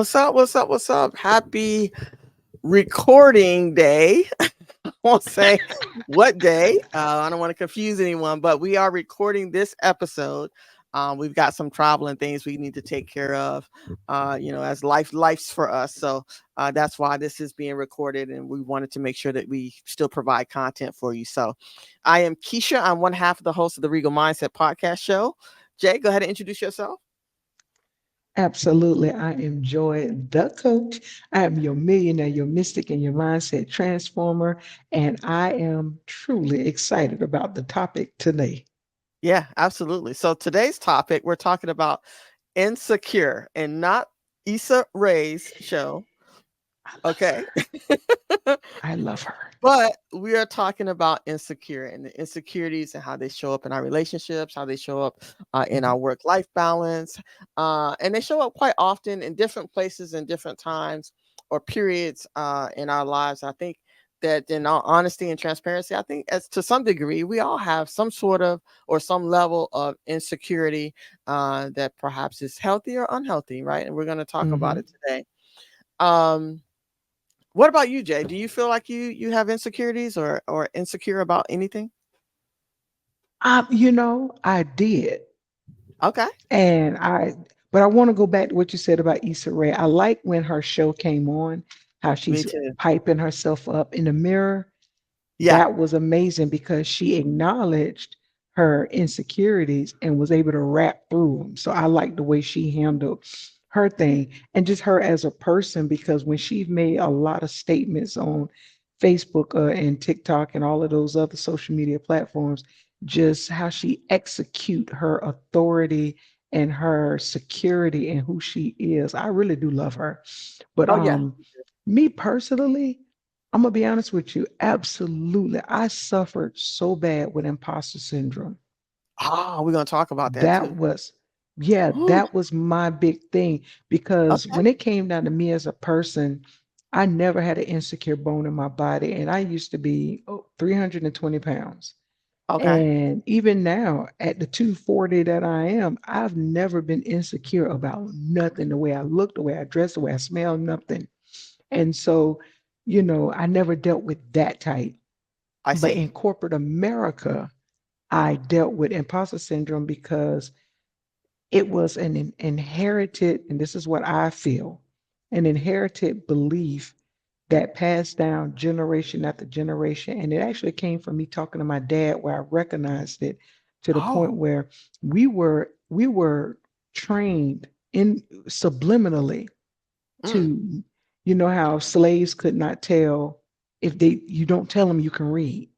What's up? What's up? What's up? Happy recording day. I won't say what day. I don't want to confuse anyone, but we are recording this episode. We've got some traveling things we need to take care of, as life's for us. So that's why this is being recorded, and we wanted to make sure that we still provide content for you. So I am Keisha. I'm one half of the host of the Regal Mindset Podcast show. Jay, go ahead and introduce yourself. Absolutely. I am Joy, the coach. I am your millionaire, your mystic, and your mindset transformer. And I am truly excited about the topic today. Yeah, absolutely. So today's topic, we're talking about insecure and not Issa Rae's show. I love Okay. her. I love her. But we are talking about insecure and the insecurities and how they show up in our relationships, how they show up in Mhm. our work-life balance. And they show up quite often in different places and different times or periods in our lives. I think that in all honesty and transparency, I think as to some degree, we all have some sort of or some level of insecurity that perhaps is healthy or unhealthy, right? And we're going to talk about Mhm. it today. Um, what about you, Jay? Do you feel like you have insecurities or insecure about anything? I did. Okay. And but I want to go back to what you said about Issa Rae. I like when her show came on, how Me she's too. piping herself up in the mirror. Yeah. That was amazing because she acknowledged her insecurities and was able to rap through them. So I like the way she handled her thing and just her as a person because when she made a lot of statements on Facebook and TikTok and all of those other social media platforms, just how she execute her authority and her security and who she is. I really do love her. But Oh yeah. me personally, I'm gonna be honest with you. Absolutely. I suffered so bad with imposter syndrome. Oh, we're gonna talk about that That too. was, yeah, Ooh, that was my big thing because okay. when it came down to me as a person, I never had an insecure bone in my body. And I used to be 320 pounds. Okay. And even now, at the 240 that I am, I've never been insecure about nothing the way I look, the way I dress, the way I smell, nothing. And so, I never dealt with that type. I But see. in corporate America, I dealt with imposter syndrome because it was an inherited, and this is what I feel, an inherited belief that passed down generation after generation. And it actually came from me talking to my dad, where I recognized it to the point Oh. where we were trained in subliminally Mm, to, how slaves could not tell if you don't tell them you can read,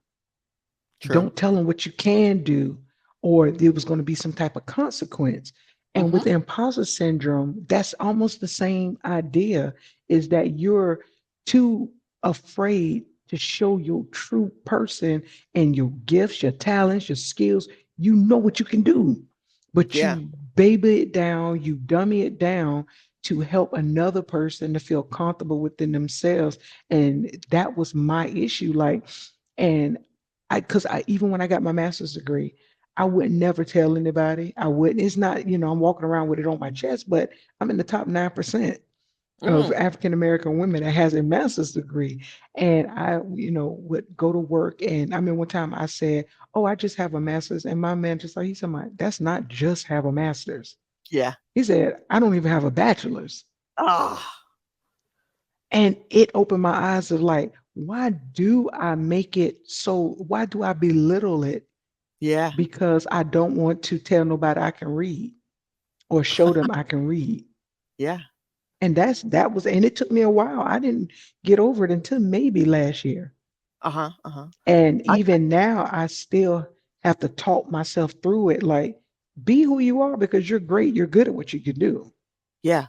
true. don't tell them what you can do, or there was going to be some type of consequence. And Mm-hmm. with imposter syndrome, that's almost the same idea, is that you're too afraid to show your true person and your gifts, your talents, your skills. You know what you can do, but Yeah. you baby it down, you dummy it down to help another person to feel comfortable within themselves. And that was my issue. Like, and because I even when I got my master's degree, I would never tell anybody. I wouldn't. It's not, I'm walking around with it on my chest, but I'm in the top 9% of Mm, African American women that has a master's degree. And I, would go to work. And I mean, one time I said, "Oh, I just have a master's," and my man just like he said, "That's not just have a master's." yeah. He said, "I don't even have a bachelor's." Ah. And it opened my eyes of like, why do I make it so? Why do I belittle it Yeah. because I don't want to tell nobody I can read or show them I can read. Yeah. And and it took me a while. I didn't get over it until maybe last year. Uh-huh. Uh-huh. And I even now, I still have to talk myself through it. Like, be who you are because you're great. You're good at what you can do. yeah.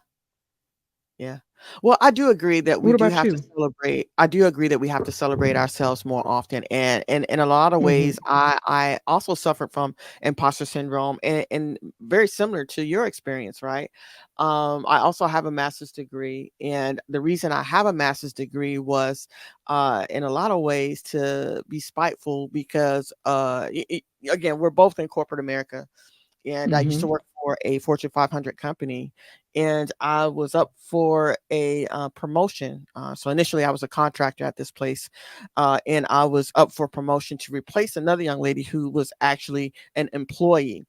Yeah. Well, I do agree that we What do about have to you? celebrate. I do agree that we have to celebrate ourselves more often. And in a lot of Hmm. ways, I also suffered from imposter syndrome and very similar to your experience, right? I also have a master's degree. And the reason I have a master's degree was in a lot of ways to be spiteful because again, we're both in corporate America and I used to Hmm. work for a Fortune 500 company, and I was up for a promotion. So initially, I was a contractor at this place, and I was up for promotion to replace another young lady who was actually an employee.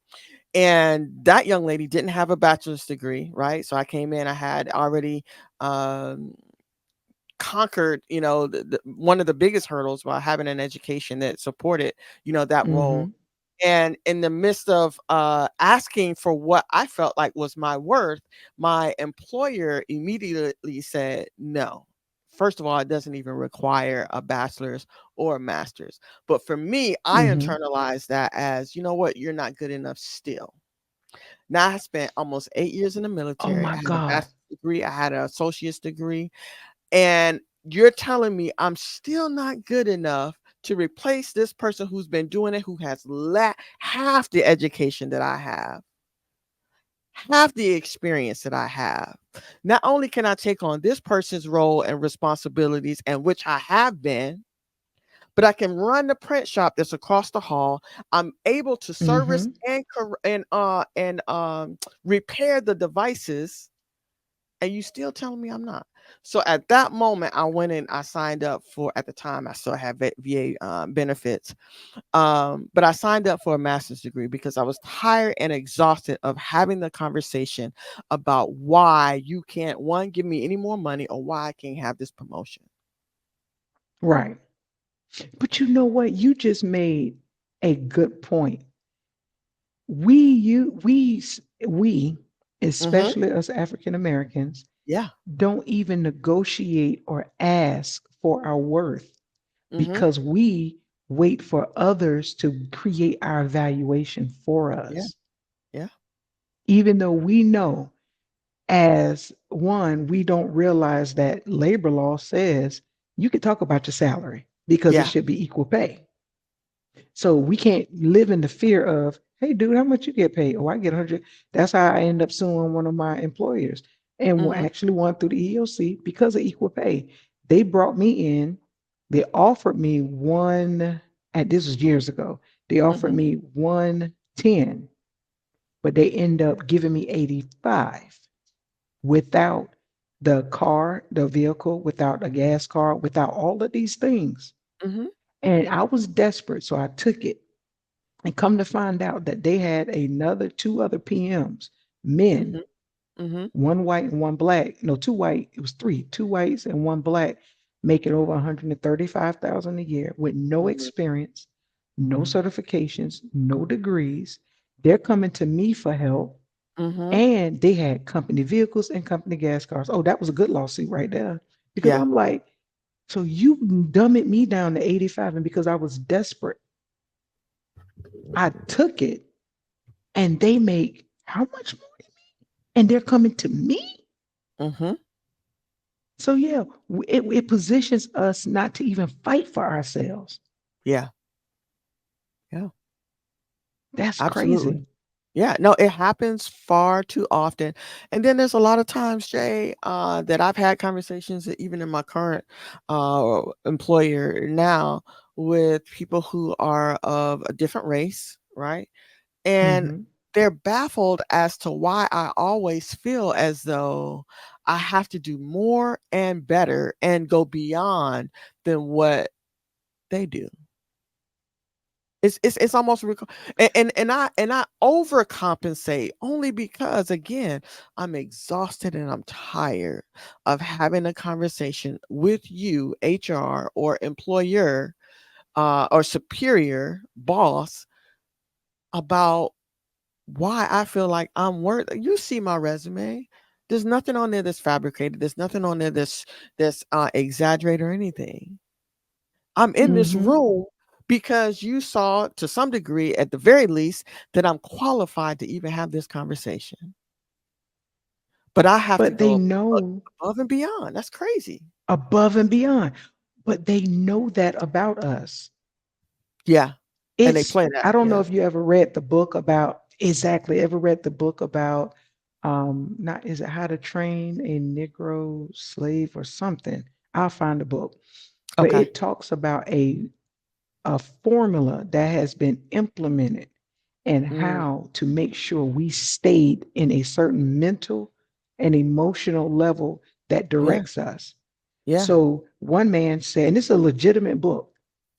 And that young lady didn't have a bachelor's degree, right? So I came in, I had already um, conquered, one of the biggest hurdles by having an education that supported, that role. Mm-hmm. And in the midst of asking for what I felt like was my worth, my employer immediately said no. First of all, it doesn't even require a bachelor's or a master's. But for me, I Mm-hmm. internalized that as, you know what, you're not good enough still. Now I spent almost 8 years in the Oh military. my I had a God. bachelor's degree, I had an associate's degree, and you're telling me I'm still not good enough to replace this person who's been doing it, who has half the education that I have the experience that I have. Not only can I take on this person's role and responsibilities, and which I have been, but I can run the print shop that's across the hall. I'm able to service Mm-hmm. and repair the devices, and you still telling me I'm not. So at that moment, I went in, I signed up for, at the time, I still have VA benefits. But I signed up for a master's degree because I was tired and exhausted of having the conversation about why you can't, one, give me any more money, or why I can't have this promotion. Right. But you know what? You just made a good point. We, Mm-hmm. especially us African Americans, Yeah. don't even negotiate or ask for our worth Mm-hmm. because we wait for others to create our evaluation for Yeah. us. Yeah. Even though we know, as one, we don't realize that labor law says you can talk about your salary because it Yeah. should be equal pay. So we can't live in the fear of, hey, dude, how much you get paid? Oh, I get 100. That's how I end up suing one of my employers and Mm-hmm. actually won through the EOC because of equal pay. They brought me in. They offered me one, and this was years ago. They offered Mm-hmm. me 110, but they end up giving me 85 without the car, the vehicle, without a gas car, without all of these things. Mm-hmm. And I was desperate, so I took it. And come to find out that they had another two other PMs, men, Mm-hmm. Mm-hmm. one white and one black. No, two white. It was three, two whites and one black, making over 135,000 a year with no Mm-hmm. experience, no certifications, no degrees. They're coming to me for help, Mm-hmm. and they had company vehicles and company gas cars. Oh, that was a good lawsuit right there. Because Yeah. I'm like, so you dummied me down to 85, and because I was desperate, I took it, and they make how much more? And they're coming to me. Mm-hmm. So yeah, it positions us not to even fight for ourselves. Yeah. Yeah. That's Absolutely. crazy. Yeah, no, it happens far too often. And then there's a lot of times, Jay, that I've had conversations that even in my current employer now, with people who are of a different race, right? And Hmm. they're baffled as to why I always feel as though I have to do more and better and go beyond than what they do. It's almost and I overcompensate only because, again, I'm exhausted and I'm tired of having a conversation with you, HR or employer, or superior boss, about why I feel like I'm worth. You see my resume. There's nothing on there that's fabricated. There's nothing on there that's exaggerated or anything. I'm in this Hmm. room because you saw, to some degree, at the very least, that I'm qualified to even have this conversation. But I have to But they go know above and beyond. That's crazy. above and beyond. But they know that about us. Yeah. And they It's, play that. I don't know Yeah. if you ever read the book about, exactly, ever read the book about, not, is it How to Train a Negro Slave or something? I'll find the book. But Okay. it talks about a formula that has been implemented, and Mm, how to make sure we stayed in a certain mental and emotional level that yeah, directs us. yeah, So one man said, and it's a legitimate book,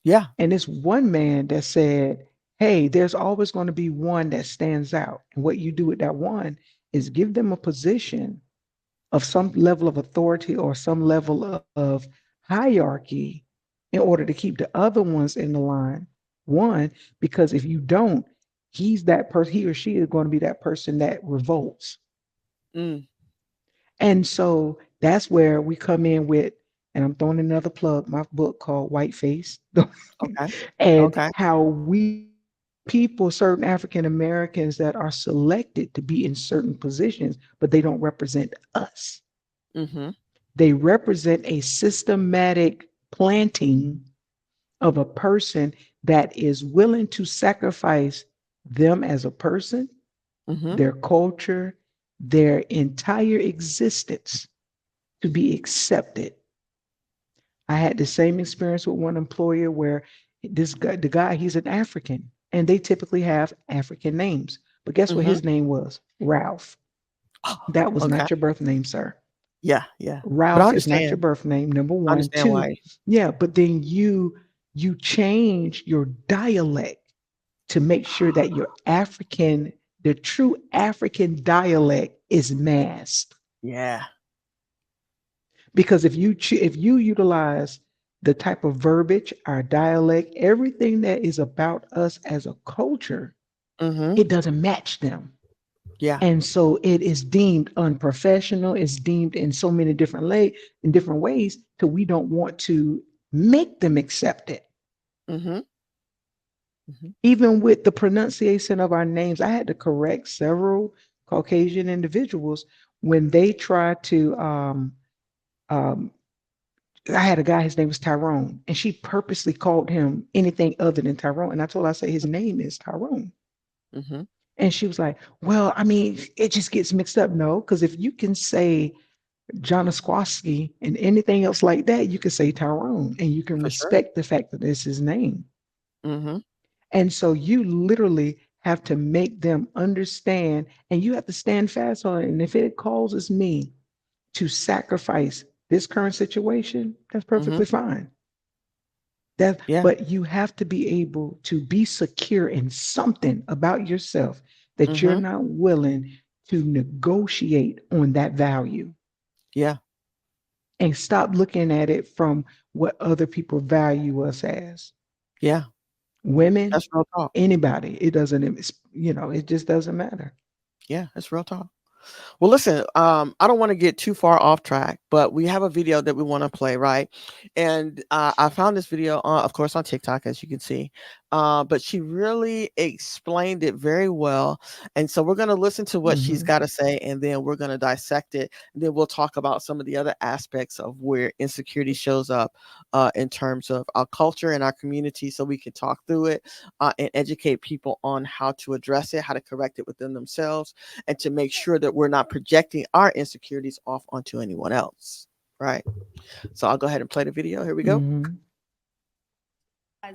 yeah. and it's one man that said, hey, there's always going to be one that stands out. And what you do with that one is give them a position of some level of authority or some level of hierarchy in order to keep the other ones in the line. One, because if you don't, he's that person, he or she is going to be that person that revolts. Mm, And so that's where we come in with, and I'm throwing another plug, my book called Whiteface, okay, and okay. how we people, certain African Americans that are selected to be in certain positions, but they don't represent us. Mm-hmm. They represent a systematic planting of a person that is willing to sacrifice them as a person, Mm-hmm. their culture, their entire existence to be accepted. I had the same experience with one employer where this guy, the guy, he's an African, and they typically have African names. But guess what Mm-hmm. his name was? Ralph. That was Okay. not your birth name, sir. Yeah, yeah. But I Ralph is not your understand. birth name, number I one. understand Two, why. yeah, but then you change your dialect to make sure that your African, the true African dialect is masked. Yeah. Because if you utilize the type of verbiage, our dialect, everything that is about us as a culture, Mm-hmm. it doesn't match them. Yeah. And so it is deemed unprofessional. It's deemed in so many in different ways till we don't want to make them accept it. Mm-hmm. Mm-hmm. Even with the pronunciation of our names, I had to correct several Caucasian individuals when they tried to. Um, I had a guy, his name was Tyrone, and she purposely called him anything other than Tyrone. And I told her, I said, his name is Tyrone. Mm-hmm. And she was like, well, I mean, it just gets mixed up. No, because if you can say Janosquaski and anything else like that, you can say Tyrone and you can For sure. respect the fact that it's his name. Mm-hmm. And so you literally have to make them understand and you have to stand fast on it. And if it causes me to sacrifice this current situation, that's Mm-hmm. perfectly fine. That, Yeah. but you have to be able to be secure in something about yourself that you're Mm-hmm. not willing to negotiate on that value Yeah. and stop looking at it from what other people value us as Yeah. women, That's real talk. anybody. It doesn't, it just doesn't matter. Yeah, that's real talk. Well, listen, I don't want to get too far off track, but we have a video that we want to play, right? And I found this video, of course, on TikTok, as you can see. But she really explained it very well. And so we're going to listen to what she's Hmm. got to say, and then we're going to dissect it. And then we'll talk about some of the other aspects of where insecurity shows up in terms of our culture and our community, so we can talk through it and educate people on how to address it, how to correct it within themselves, and to make sure that we're not projecting our insecurities off onto anyone else. Right. So I'll go ahead and play the video. Here we go. Hmm.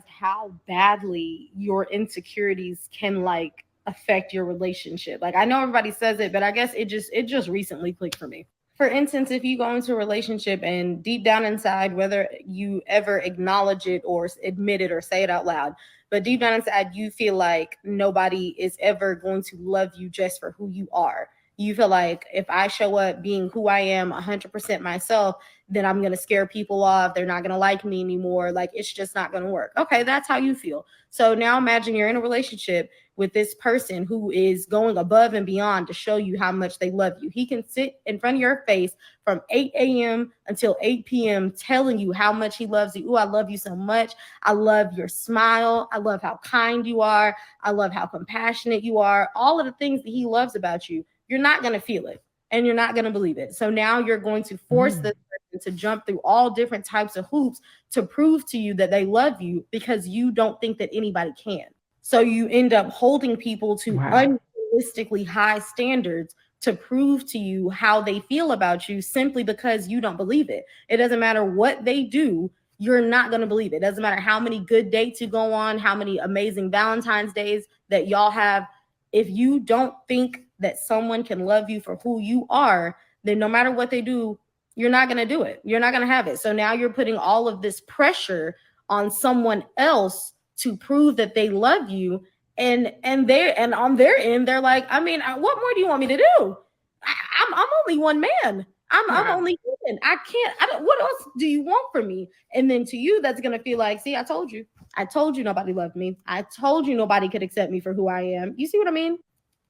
How badly your insecurities can like affect your relationship. Like I know everybody says it, but I guess it just recently clicked for me. For instance, if you go into a relationship and deep down inside, whether you ever acknowledge it or admit it or say it out loud, but deep down inside you feel like nobody is ever going to love you just for who you are. You feel like if I show up being who I am 100% myself, then I'm going to scare people off. They're not going to like me anymore. Like it's just not going to work. Okay, that's how you feel. So now imagine you're in a relationship with this person who is going above and beyond to show you how much they love you. He can sit in front of your face from 8 a.m. until 8 p.m. telling you how much he loves you. Ooh, I love you so much. I love your smile. I love how kind you are. I love how compassionate you are. All of the things that he loves about you, you're not going to feel it and you're not going to believe it. So now you're going to force this Mm. person to jump through all different types of hoops to prove to you that they love you because you don't think that anybody can. So you end up holding people to Wow. unrealistically high standards to prove to you how they feel about you simply because you don't believe it. It doesn't matter what they do. you're not going to believe it. Doesn't matter how many good dates you go on, how many amazing Valentine's days that y'all have. If you don't think that someone can love you for who you are, then no matter what they do, you're not going to do it. You're not going to have it. So now you're putting all of this pressure on someone else to prove that they love you. And on their end, they're like, I mean, what more do you want me to do? I'm only one man. I'm only human. I don't, what else do you want from me? And then to you, that's gonna feel like, see, I told you. I told you nobody loved me. I told you nobody could accept me for who I am. You see what I mean?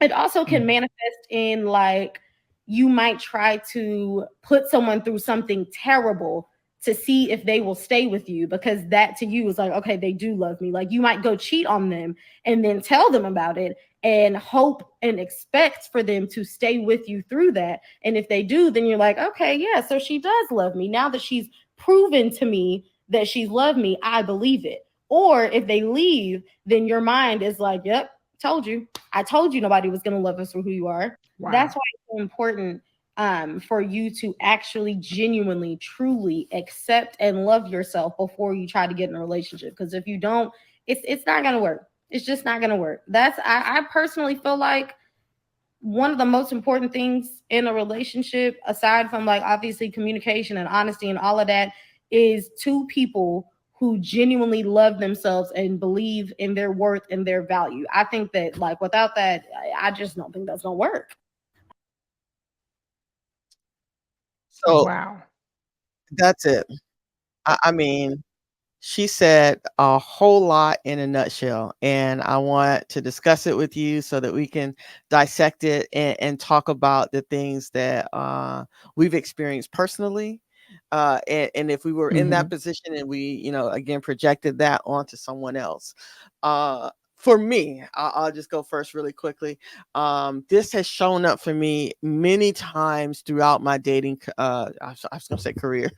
It also can manifest in like you might try to put someone through something terrible to see if they will stay with you, because that to you is like, okay, they do love me. Like you might go cheat on them and then tell them about it and hope and expect for them to stay with you through that. And if they do, then you're like, okay, yeah, so she does love me. Now that she's proven to me that she's loved me, I believe it. Or if they leave, then your mind is like, yep, told you. I told you nobody was going to love us for who you are. Wow. That's why it's so important for you to actually genuinely, truly accept and love yourself before you try to get in a relationship. Because if you don't, it's not going to work. It's just not going to work. I personally feel like one of the most important things in a relationship, aside from like obviously communication and honesty and all of that, is two people who genuinely love themselves and believe in their worth and their value. I think that like without that, I just don't think that's gonna work. So Wow. that's it. I mean, she said a whole lot in a nutshell, and I want to discuss it with you so that we can dissect it and talk about the things that we've experienced personally. And if we were in that Hmm. position and we, again, projected that onto someone else. For me, I'll just go first really quickly. This has shown up for me many times throughout my dating, I was going to say career.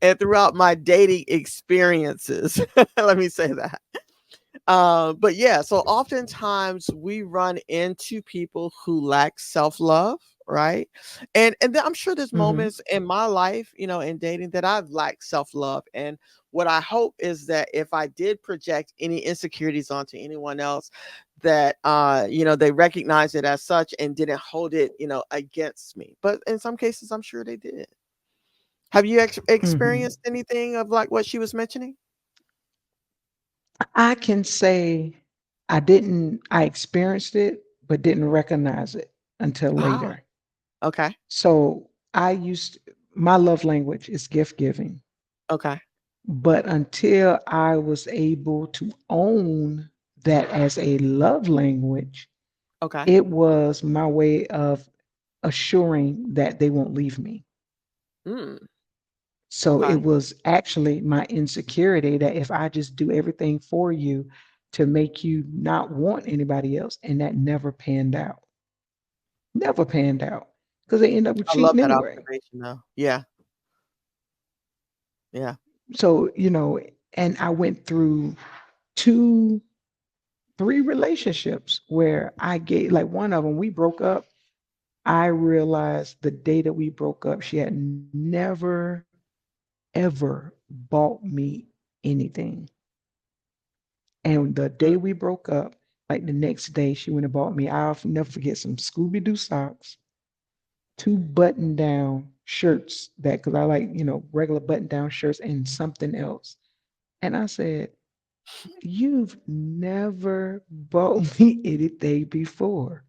And throughout my dating experiences. Let me say that. But yeah, so oftentimes we run into people who lack self-love, right? And then I'm sure there's Hmm. moments in my life, in dating that I've lacked self-love. And what I hope is that if I did project any insecurities onto anyone else, that they recognize it as such and didn't hold it, against me. But in some cases, I'm sure they did. Have you Hmm. experienced anything of like what she was mentioning? I can say I experienced it, but didn't recognize it until Ah, later. okay. So my love language is gift giving, Okay. but until I was able to own that as a love language, Okay. it was my way of assuring that they won't leave me. Mm, So it okay. was actually my insecurity that if I just do everything for you to make you not want anybody else, and that never panned out. Never panned out because they end up with I love cheating that anyway. observation though. Yeah. Yeah. So, and I went through two, three relationships where I gave, like one of them, we broke up. I realized the day that we broke up, she had never, ever bought me anything. And the Mm, day we broke up, like the next day, she went and bought me, I'll never forget, some Scooby Doo socks, two button down shirts that, because I like, regular button down shirts and something else. And I said, you've never bought me anything before.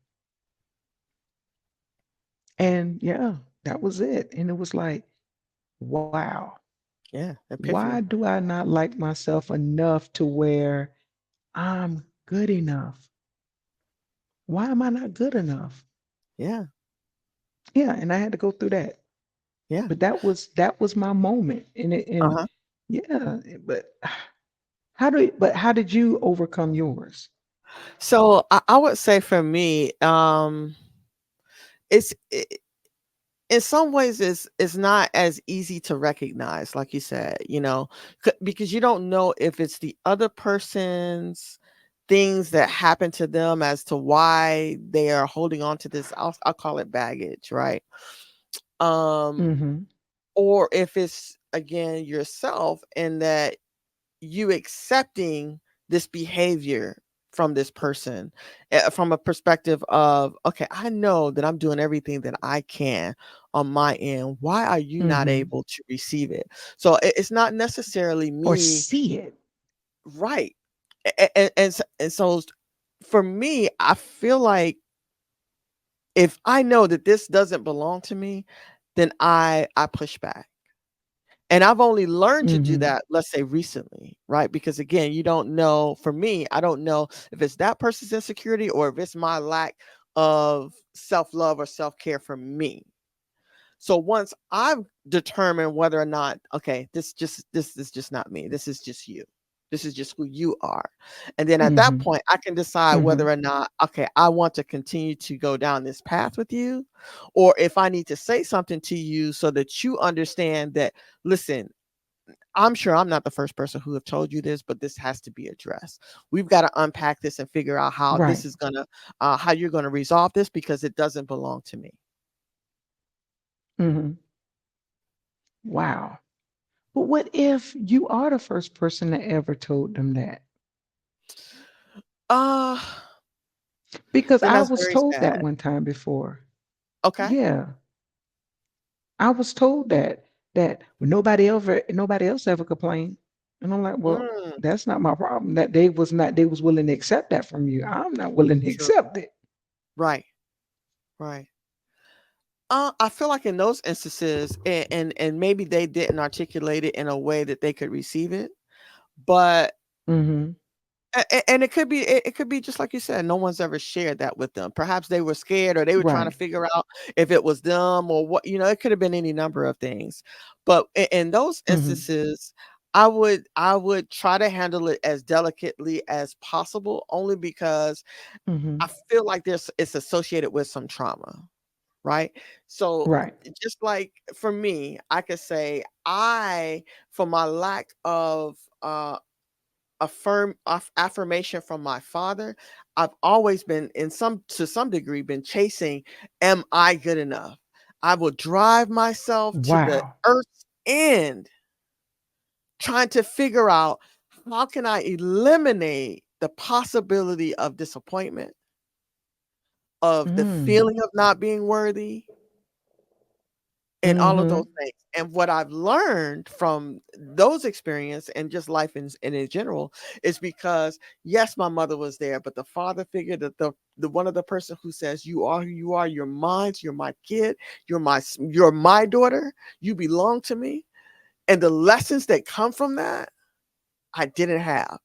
And yeah, that was it. And it was like, wow, yeah. why Epiphany. do I not like myself enough to where I'm good enough? Why am I not good enough? Yeah. Yeah, and I had to go through that. Yeah. But that was my moment. And Uh-huh. yeah, but how did you overcome yours? So I would say for me, it's it, in some ways it's not as easy to recognize, like you said, because you don't know if it's the other person's things that happen to them as to why they are holding on to this. I'll call it baggage, right? Um, Mm-hmm. or if it's again yourself, and that you accepting this behavior from this person, from a perspective of, okay, I know that I'm doing everything that I can on my end. Why are you not Mm-hmm. able to receive it? So it's not necessarily Or me, see it. right? And so for me, I feel like if I know that this doesn't belong to me, then I push back. And I've only learned to do Mm-hmm. that, let's say recently, right? Because again, you don't know, for me, I don't know if it's that person's insecurity or if it's my lack of self-love or self-care for me. So once I've determined whether or not, okay, this is just not me. This is just you. This is just who you are. And then at that Mm-hmm. point, I can decide Mm-hmm. whether or not, okay, I want to continue to go down this path with you, or if I need to say something to you so that you understand that, listen, I'm sure I'm not the first person who have told you this, but this has to be addressed. We've got to unpack this and figure out how this Right. is gonna, how you're gonna resolve this, because it doesn't belong to me. Mm-hmm. Wow. But what if you are the first person that ever told them that? Uh, Because then I that's was very told that sad. one time before. Okay. Yeah, I was told that nobody else ever complained, and I'm like, well, Mm, that's not my problem. That they was willing to accept that from you. I'm not willing to true. accept it. Right. Right. I feel like in those instances, and maybe they didn't articulate it in a way that they could receive it, but Mm-hmm. and it could be just like you said, no one's ever shared that with them. Perhaps they were scared, or they were trying to Right. figure out if it was them or what, it could have been any number of things. But in those Mm-hmm. instances, I would try to handle it as delicately as possible, only because Mm-hmm. I feel like it's associated with some trauma, right? So Right. just like for me, I could say for my lack of affirmation from my father, I've always been, to some degree, been chasing, am I good enough? I will drive myself to the Wow. earth's end trying to figure out, how can I eliminate the possibility of disappointment, of the Mm. feeling of not being worthy, and all of Mm-hmm. those things. And what I've learned from those experiences and just life in general is, because yes, my mother was there, but the father figure, that the one of the person who says, you are who you are, you're mine, you're my kid, you're my daughter, you belong to me. And the lessons that come from that, I didn't have.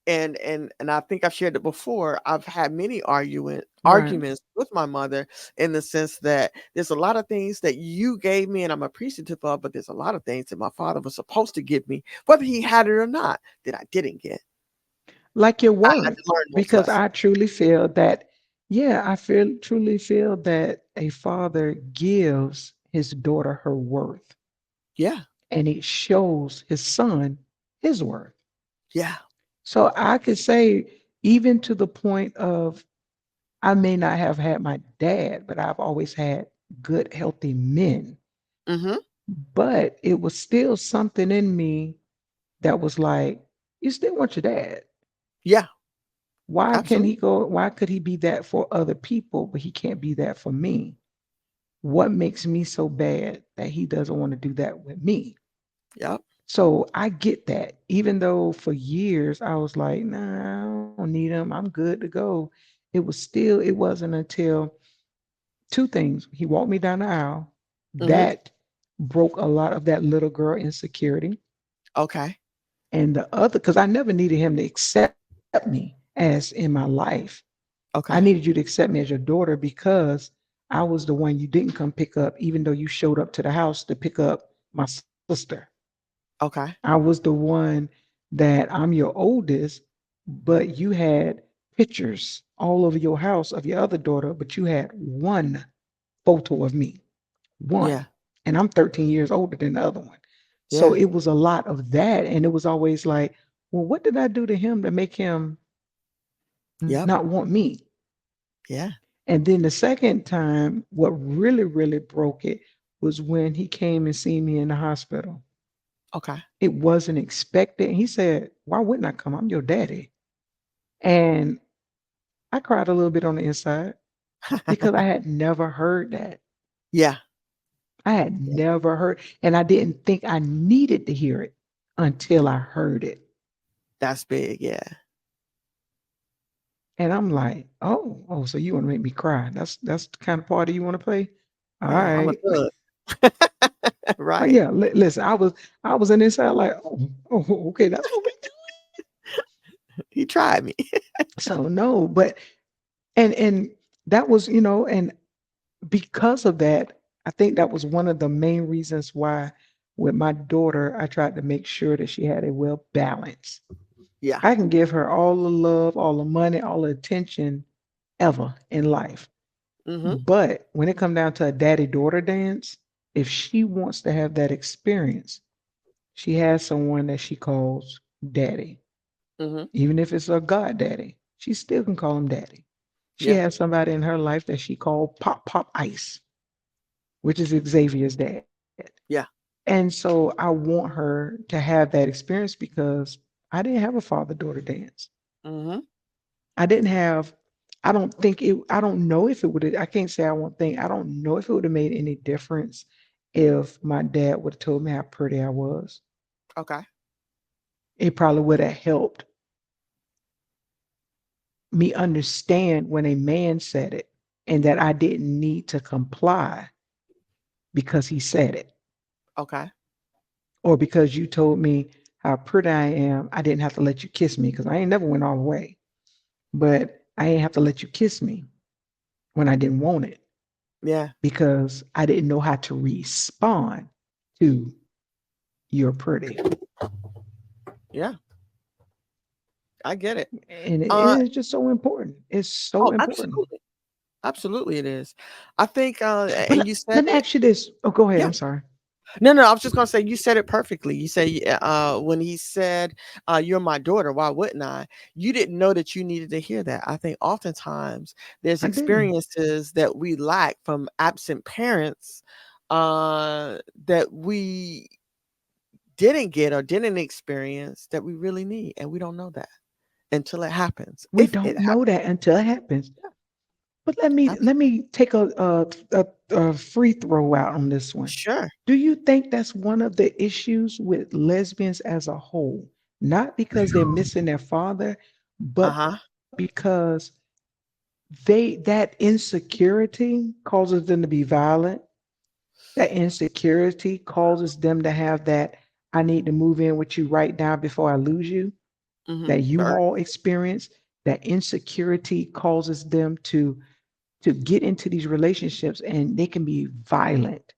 And I think I've shared it before. I've had many Right. arguments with my mother, in the sense that there's a lot of things that you gave me and I'm appreciative of, but there's a lot of things that my father was supposed to give me, whether he had it or not, that I didn't get. Like your I had worth, to learn those because lessons. I truly feel that, yeah, I feel truly feel that a father gives his daughter her worth, Yeah. and it shows his son his worth. Yeah. So I could say, even to the point of, I may not have had my dad, but I've always had good, healthy men. Mm-hmm. But it was still something in me that was like, you still want your dad. Yeah. Why can he Absolutely. go? Why could he be that for other people, but he can't be that for me? What makes me so bad that he doesn't want to do that with me? Yep. So I get that. Even though for years I was like, nah, I don't need him. I'm good to go. It wasn't until two things. He walked me down the aisle. Mm-hmm. That broke a lot of that little girl insecurity. Okay. And the other, because I never needed him to accept me as in my life. I needed Okay. you to accept me as your daughter, because I was the one you didn't come pick up, even though you showed up to the house to pick up my sister. Okay. I was the one that, I'm your oldest, but you had pictures all over your house of your other daughter, but you had one photo of me, one. Yeah. And I'm 13 years older than the other one. So Yeah. it was a lot of that. And it was always like, well, what did I do to him to make him Yep. not want me? Yeah. And then the second time, what really, really broke it was when he came and seen me in the hospital. Okay. It wasn't expected. And he said, "Why wouldn't I come? I'm your daddy." And I cried a little bit on the inside because I had never heard that. Yeah. I had Yeah. never heard, and I didn't think I needed to hear it until I heard it. That's big. Yeah. And I'm like, oh, so you want to make me cry? That's the kind of party you want to play? All Yeah. I'm a right. thug. Oh Right. yeah, listen, I was in inside like, oh, okay, that's what we do. He tried me. So no, but and that was, and because of that, I think that was one of the main reasons why with my daughter, I tried to make sure that she had a well balance. Yeah. I can give her all the love, all the money, all the attention ever in life. Mm-hmm. But when it comes down to a daddy-daughter dance, if she wants to have that experience, she has someone that she calls daddy. Mm-hmm. Even if it's a god daddy, she still can call him daddy. She Yeah. has somebody in her life that she called Pop Ice, which is Xavier's dad. Yeah. And so I want her to have that experience because I didn't have a father-daughter dance. Mm-hmm. I didn't have, I don't think it, I don't know if it would have, I can't say I won't think, I don't know if it would have made any difference if my dad would have told me how pretty I was. Okay. It probably would have helped me understand when a man said it and that I didn't need to comply because he said it Okay. or because you told me how pretty I am. I didn't have to let you kiss me because I ain't never went all the way, but I ain't have to let you kiss me when I didn't want it Yeah. because I didn't know how to respond to you're pretty. Yeah. I get it. And Uh. it's just so important. It's so Oh, important. absolutely. Absolutely, it is. I think. But And you said let me it. ask you this. Oh, go ahead. Yeah. I'm sorry. No, no. I was just gonna say you said it perfectly. You say when he said, "You're my daughter. Why wouldn't I?" You didn't know that you needed to hear that. I think oftentimes there's I didn't. experiences that we lack from absent parents, that we didn't get or didn't experience that we really need, and we don't know that until it happens. We If it don't happens, know that until it happens. But let me absolutely. let me take a free throw out on this one. Sure. Do you think that's one of the issues with lesbians as a whole? Not because they're missing their father, Uh but huh. because that insecurity causes them to be violent. That insecurity causes them to have that I need to move in with you right now before I lose you. Mm-hmm. That you all experience. That insecurity causes them to get into these relationships and they can be violent.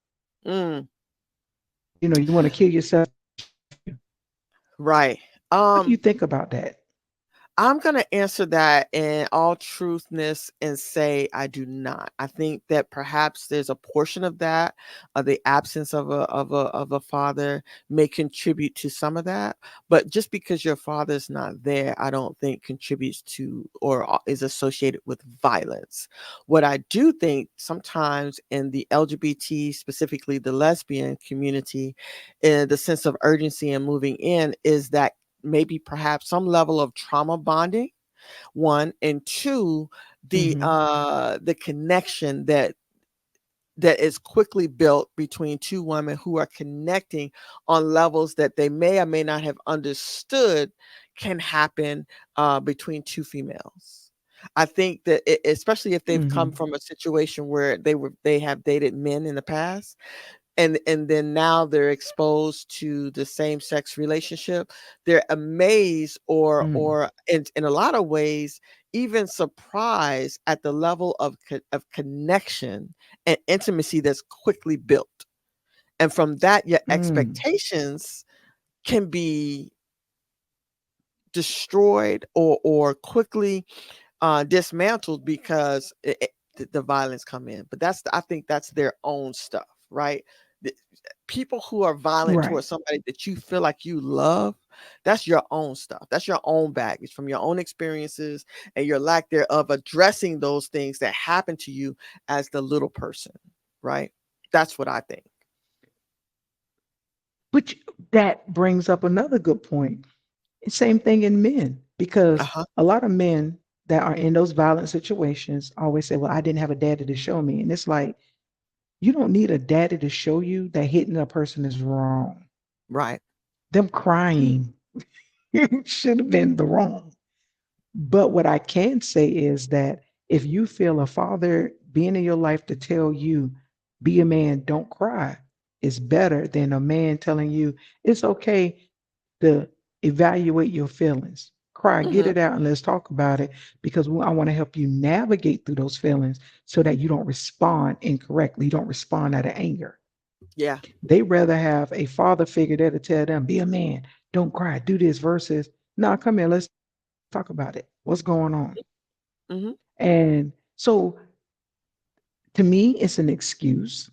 Mm, You want to kill yourself. right. What do you Um, think about that? I'm going to answer that in all truthness and say I do not. I think that perhaps there's a portion of that, of the absence of a father may contribute to some of that, but just because your father's not there, I don't think contributes to or is associated with violence. What I do think sometimes in the LGBT, specifically the lesbian community, the sense of urgency and moving in is that maybe perhaps some level of trauma bonding, one, and two, Hmm. the connection that is quickly built between two women who are connecting on levels that they may or may not have understood can happen between two females. I think that especially if they've come Hmm. from a situation where they have dated men in the past, and then now they're exposed to the same sex relationship, they're amazed Mm, or in a lot of ways even surprised at the level of connection and intimacy that's quickly built, and from that your mm, expectations can be destroyed or quickly dismantled because the violence come in. But I think that's their own stuff, right? The, people who are violent right. towards somebody that you feel like you love, that's your own stuff. That's your own baggage from your own experiences and your lack thereof addressing those things that happen to you as the little person, right? That's what I think. Which that brings up another good point. Same thing in men, because Uh-huh. a lot of men that are in those violent situations always say, well, I didn't have a daddy to show me. And it's like, you don't need a daddy to show you that hitting a person is wrong. Right. Them crying should have been the wrong. But what I can say is that if you feel a father being in your life to tell you, be a man, don't cry, is better than a man telling you it's okay to evaluate your feelings. Cry, get Hmm. it out, and let's talk about it, because I want to help you navigate through those feelings so that you don't respond incorrectly. You don't respond out of anger. Yeah. They rather have a father figure there to tell them, be a man, don't cry, do this, versus, no, come here, let's talk about it. What's going on? Hmm. And so to me, it's an excuse.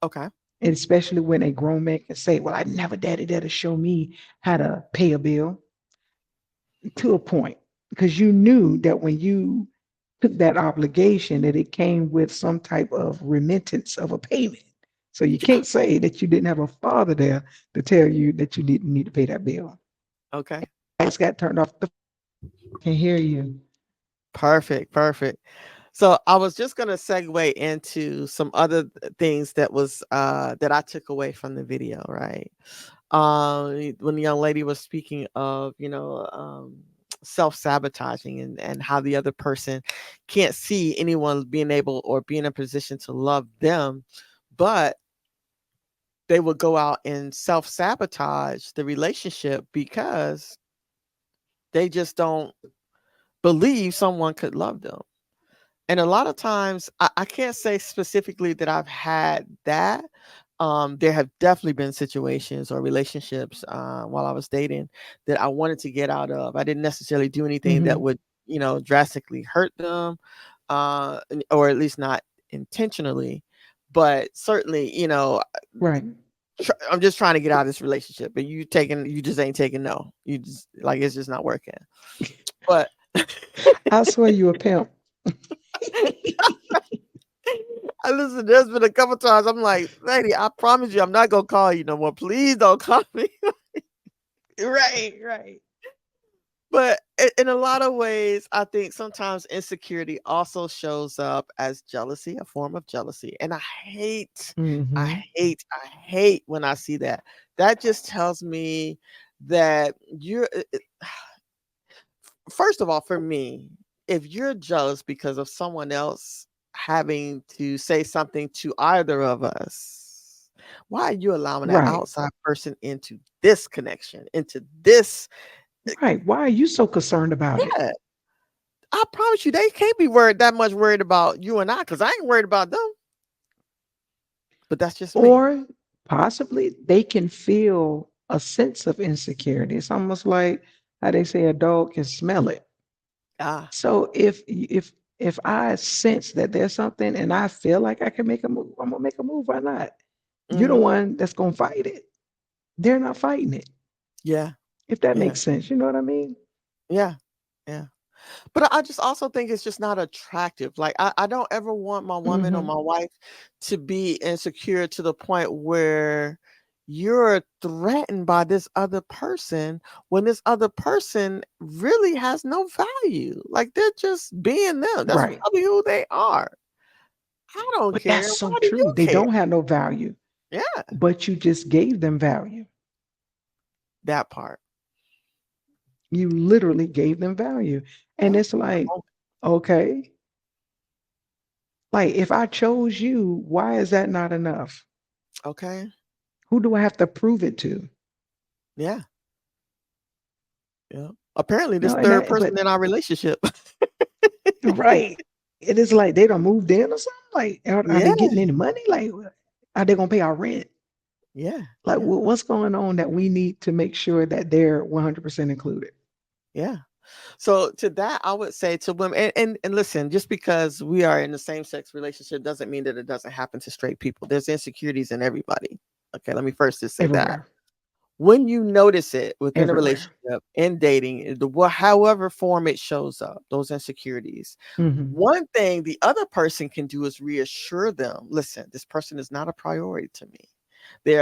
Okay. And especially when a grown man can say, well, I didn't have a daddy there to show me how to pay a bill, to a point, because you knew that when you took that obligation, that it came with some type of remittance of a payment. So you Yeah. can't say that you didn't have a father there to tell you that you didn't need to pay that bill. Okay. I just got turned off. Can hear you. Perfect. Perfect. So I was just gonna segue into some other things that was that I took away from the video, right? When the young lady was speaking of, self-sabotaging and how the other person can't see anyone being able or be in a position to love them, but they would go out and self-sabotage the relationship because they just don't believe someone could love them. And a lot of times, I can't say specifically that I've had that. There have definitely been situations or relationships while I was dating that I wanted to get out of. I didn't necessarily do anything that Hmm. would, drastically hurt them, or at least not intentionally. But certainly, Right. I'm just trying to get out of this relationship, and you just ain't taking no. You just like it's just not working. But I swear you a pimp. I listen, there's been a couple times I'm like, lady, I promise you I'm not gonna call you no more. Please don't call me. Right, right. But in a lot of ways, I think sometimes insecurity also shows up as jealousy, a form of jealousy. And Hmm. I hate when I see that. That just tells me that first of all, for me, if you're jealous because of someone else having to say something to either of us, why are you allowing that Right, outside person into this connection, into this? right. Why are you so concerned about it? Yeah, I promise you, they can't be worried that much worried about you and I, because I ain't worried about them. But that's just me. Or possibly they can feel a sense of insecurity. It's almost like how they say a dog can smell it. Ah, So if I sense that there's something and I feel like I can make a move, I'm gonna make a move. Why not? You're the mm-hmm. one that's gonna fight it. They're not fighting it. Yeah, If that yeah, makes sense, you know what I mean? yeah, yeah. But I just also think it's just not attractive. Like I don't ever want my woman or Hmm. my wife to be insecure to the point where you're threatened by this other person when this other person really has no value. Like they're just being them. That's Right. probably who they are. I don't But that's care. so Why do true. you They care? don't have no value, Yeah, but you just gave them value. that part. You literally gave them value. And Yeah. it's like, okay, like if I chose you, why is that not enough? Okay. Who do I have to prove it to? Yeah. Yeah. Apparently You this know, and third that, person but in our relationship. right. It is like they don't moved in or something. Like, are Yeah. they getting any money? Like, are they gonna pay our rent? Yeah. Like, Yeah. what's going on that we need to make sure that they're 100% included? Yeah. So to that, I would say to women, and listen, just because we are in the same sex relationship doesn't mean that it doesn't happen to straight people. There's insecurities in everybody. Okay, let me first just say that. Everywhere. when you notice it within a everywhere. relationship, in dating, however form it shows up, those insecurities, Hmm. one thing the other person can do is reassure them, listen, this person is not a priority to me. They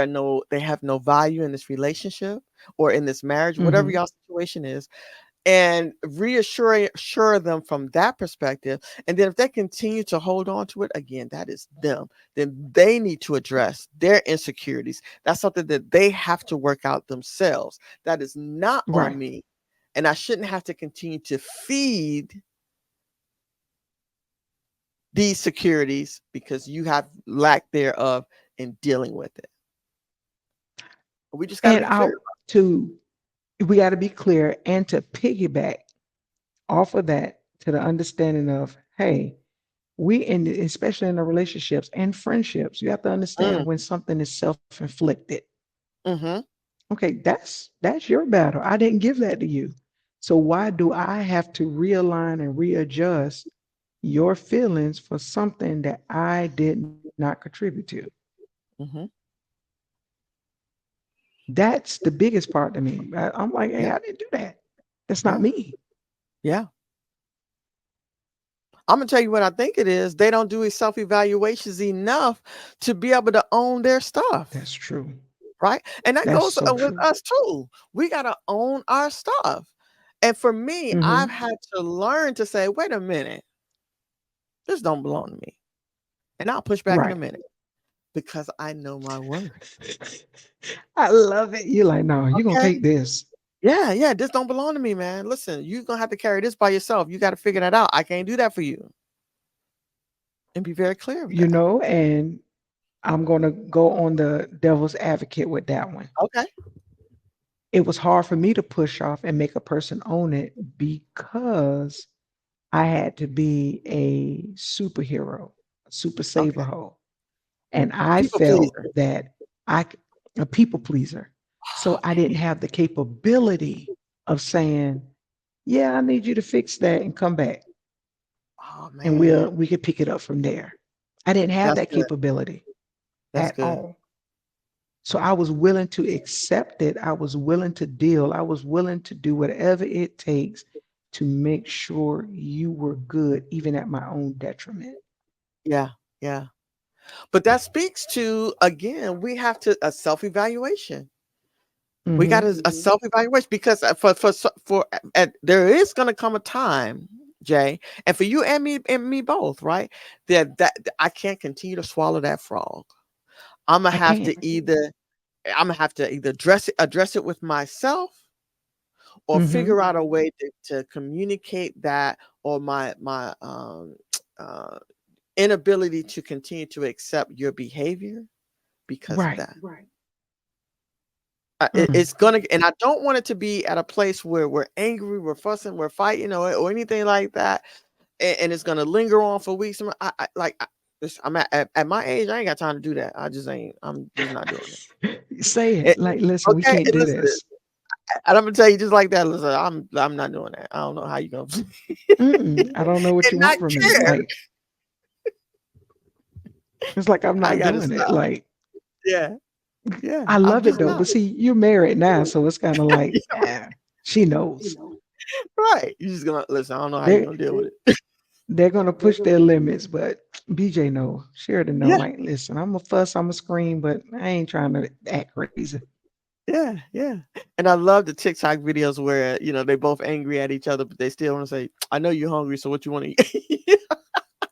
have no value in this relationship or in this marriage, whatever Hmm. y'all situation is, and assure them from that perspective. And then if they continue to hold on to it, again, that is them. Then they need to address their insecurities. That's something that they have to work out themselves. That is not on Right. me. And I shouldn't have to continue to feed these securities because you have lack thereof in dealing with it. We just got to And be clear. to we got to be clear and to piggyback off of that to the understanding of, hey, especially in the relationships and friendships, you have to understand Mm, when something is self-inflicted. mm-hmm. Okay, that's your battle. I didn't give that to you. So why do I have to realign and readjust your feelings for something that I did not contribute to? Mm-hmm. That's the biggest part to me. I'm like, hey, Yeah. I didn't do that. That's not Yeah. me. Yeah. I'm gonna tell you what I think it is. They don't do self-evaluations enough to be able to own their stuff, That's true. right? And that That's goes so with true. us too. We gotta own our stuff. And for me, I've Hmm. had to learn to say, wait a minute, this don't belong to me. And I'll push back in a Right. minute because I know my worth. I love it. You're like, no, you're gonna Okay. take this. Yeah, yeah, this don't belong to me, man. Listen, you're gonna have to carry this by yourself. You got to figure that out. I can't do that for you. And be very clear of that. And I'm gonna go on the devil's advocate with that one. Okay. It was hard for me to push off and make a person own it because I had to be a superhero, a super saver Okay. hoe. And I People felt pleaser. that a people pleaser. So Oh I didn't have the capability of saying, yeah, I need you to fix that and come back. And man. we could pick it up from there. I didn't have That's that good. capability That's at good. all. So I was willing to accept it. I was willing to deal. I was willing to do whatever it takes to make sure you were good, even at my own detriment. Yeah. Yeah. But that speaks to, again, we have to a self-evaluation. We got Hmm. a self-evaluation because there is going to come a time, Jay, and for you and me both, right? That I can't continue to swallow that frog. I'm gonna I have can't. to either address it with myself or Hmm. figure out a way to communicate that, or my uh inability to continue to accept your behavior because of Right. that. Mm. It's gonna, and I don't want it to be at a place where we're angry, we're fussing, we're fighting, or anything like that, and it's gonna linger on for weeks. I'm at my age, I ain't got time to do that. I'm just not doing Say it. it. Like, listen, we Okay, can't and do listen, this. and I'm gonna tell you just like that. Listen, I'm not doing that. I don't know how you gonna Mm-mm, I don't know what and you not want from me. care. Like, it's like I'm I not gotta doing it. stop. Like, Yeah, yeah. I I'm love it just though. not. But see, you're married now, so it's kind of like, she knows. Right. You just gonna listen. I don't know how you're They gonna deal with it. they're gonna push their limits, but BJ know, Sheridan know. Yeah, Like, listen, I'm a fuss, I'm a scream, but I ain't trying to act crazy. yeah, yeah. And I love the TikTok videos where they both angry at each other, but they still want to say, "I know you're hungry, so what you want to eat?"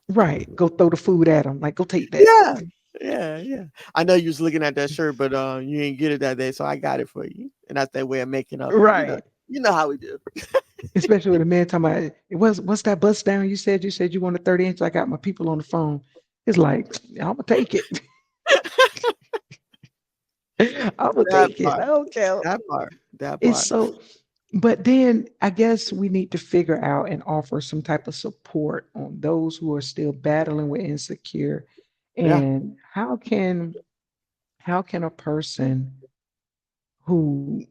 Right. Go throw the food at them. Like, go take that. Yeah, yeah, yeah. I know you was looking at that shirt, but you didn't get it that day, so I got it for you. And that's their way of making up. Right. You know how we do. Especially with a man talking about what's that bust down? You said you wanted 30 inch. I got my people on the phone. It's like, I'm gonna take it. I'm gonna That take it. part. I don't care. That part. That It's part. so, but then I guess we need to figure out and offer some type of support on those who are still battling with insecure. Yeah. And how can a person who,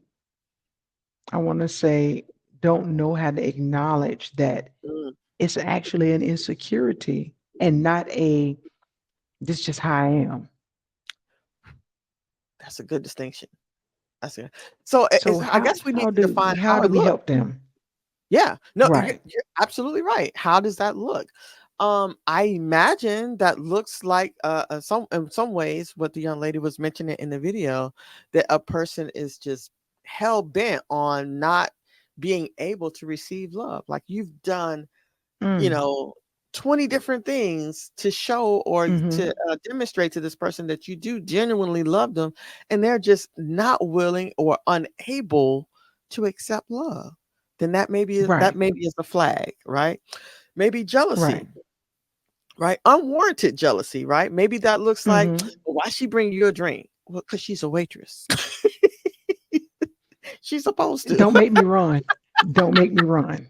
I want to say, don't know how to acknowledge that Mm, it's actually an insecurity and not this just how I am. that's a good distinction. I see. So So I guess we need to define how how do it we looks. help them? Yeah, no, Right. you're absolutely right. How does that look? I imagine that looks like some in some ways what the young lady was mentioning in the video, that a person is just hell bent on not being able to receive love. Like you've done, you Mm. know, 20 different things to show or Mm-hmm. to demonstrate to this person that you do genuinely love them, and they're just not willing or unable to accept love. Then that Right. maybe is a flag, right? Maybe Right. jealousy, right? Unwarranted jealousy, right? Maybe that looks like, Mm-hmm. well, why she bring you a drink? Well, because she's a waitress. She's supposed to. Don't make me run. Don't make me run.